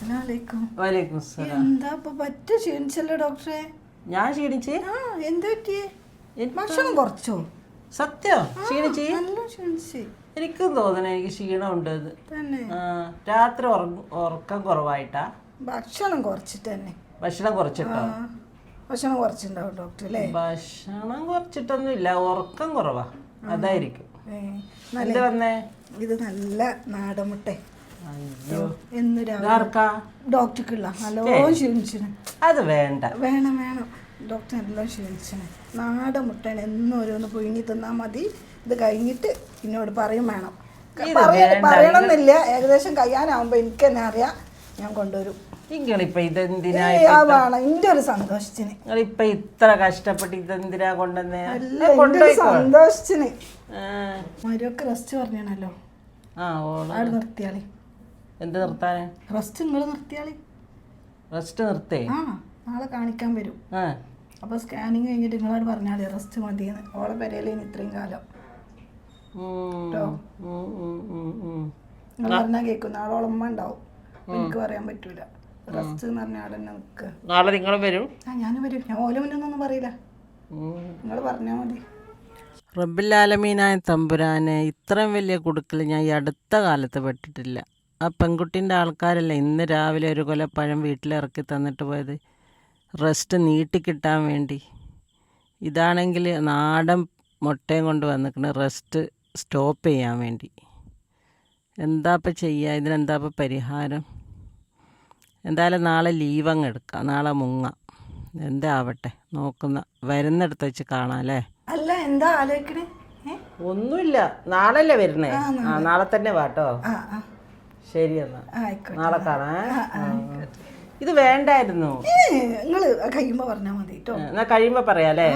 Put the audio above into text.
വലൈക്കും സലാം. എന്താ പറ്റ ക്ഷീണിച്ചല്ലോ ഡോക്ടറെ? ഞാൻ ക്ഷീണിച്ച്? എന്താ പറ്റിയേ? ഭക്ഷണം കുറച്ചോ? സത്യം ക്ഷീണിച്ച്? നല്ല ക്ഷീണിച്ച്. എനിക്കും തോന്നണ എനിക്ക് ക്ഷീണമുണ്ട്. തന്നെ രാത്രി ഉറക്കം കുറവായിട്ടാ? ഭക്ഷണം കുറച്ചിട്ട് തന്നെ. ഭക്ഷണം കുറച്ചിട്ടോ? ഭക്ഷണം കുറച്ചിട്ടുണ്ടാവും ഡോക്ടർ അല്ലേ? ഭക്ഷണം കുറച്ചിട്ടൊന്നും ഇല്ല, ഉറക്കം കുറവാ, അതായിരിക്കും. എന്ത് വന്നേ? ഇത് നല്ല നാടൻ മുട്ട. അയ്യോ, എന്ന് രാവിലെ ഡോക്ടർക്കുള്ള നല്ലോണം ക്ഷീണിച്ചിന്. അത് വേണ്ട. വേണം വേണം, ഡോക്ടർ നല്ലോണം ക്ഷീണിച്ചിന്. നാടൻ മുട്ടയാണ്, എന്നും ഓരോന്ന് പുഴുങ്ങി തിന്നാൽ മതി. ഇത് കഴിഞ്ഞിട്ട് എന്നോട് പറയും വേണം. പറയണമെന്നില്ല, ഏകദേശം കഴിയാനാവുമ്പോ എനിക്ക് തന്നെ അറിയാം, ഞാൻ കൊണ്ടുവരും. നിങ്ങളിപ്പോ ഇതെന്തിനാ എന്റെ ഒരു സന്തോഷത്തിന് നിങ്ങളിപ്പൊ ഇത്ര കഷ്ടപ്പെട്ട് ഇതെന്തിനാ കൊണ്ടുവന്നേ? സന്തോഷത്തിന് മരുവൊക്കെ റെസ്റ്റ് പറഞ്ഞാണല്ലോ, അവിടെ നിർത്തിയാളി. എന്ത് നിർത്താന്? റെസ്റ്റ് നിങ്ങള് നിർത്തിയാളി. റെസ്റ്റ് നിർത്തേ? നാളെ കാണിക്കാൻ വരും. അപ്പൊ സ്കാനിങ് കഴിഞ്ഞിട്ട് നിങ്ങളോട് പറഞ്ഞാളി റെസ്റ്റ് മതിയെന്ന്. ഓളെ പെരയിലേന് ഇത്രയും കാലം നിങ്ങൾ പറഞ്ഞാൽ കേൾക്കും. നാളെ ഓളമ്മ ഉണ്ടാവും, എനിക്ക് പറയാൻ പറ്റൂല. റെസ്റ്റ് എന്ന് പറഞ്ഞാൽ അവിടെ തന്നെ നിൽക്കുക. നാളെ നിങ്ങളും വരും? ഞാനും വരും. ഞാൻ ഓല മുന്നൊന്നും പറയില്ല, നിങ്ങൾ പറഞ്ഞാൽ മതി. റബ്ബുൽ-ആലമീനായ തമ്പുരാനെ, ഇത്രയും വലിയ കുടുക്കൽ ഞാൻ ഈ അടുത്ത കാലത്ത് പെട്ടിട്ടില്ല. ആ പെൺകുട്ടീൻ്റെ ആൾക്കാരല്ലേ ഇന്ന് രാവിലെ ഒരു കൊലപ്പഴം വീട്ടിലിറക്കി തന്നിട്ട് പോയത്, റെസ്റ്റ് നീട്ടിക്കിട്ടാൻ വേണ്ടി. ഇതാണെങ്കിൽ നാടൻ മുട്ടയും കൊണ്ട് വന്നിട്ടുണ്ട് റെസ്റ്റ് സ്റ്റോപ്പ് ചെയ്യാൻ വേണ്ടി. എന്താപ്പം ചെയ്യുക? ഇതിനെന്താപ്പം പരിഹാരം? എന്തായാലും നാളെ ലീവ് അങ്ങ് എടുക്കാം, നാളെ മുങ്ങാം. എന്താ ആവട്ടെ, നോക്കുന്ന വരുന്നിടത്ത് വെച്ച് കാണാം അല്ലേ? അല്ല, എന്താ ആലോചിക്കണേ? ഒന്നുമില്ല, നാളെ വരുന്നേ. നാളെ തന്നെ വാട്ടോ. ശരി, എന്നാ നാളെ കാണാം. ഇത് വേണ്ടായിരുന്നു. നിങ്ങള് കഴിയുമ്പോ പറഞ്ഞാൽ മതി കേട്ടോ. എന്നാ കഴിയുമ്പോ പറയാല്ലേ?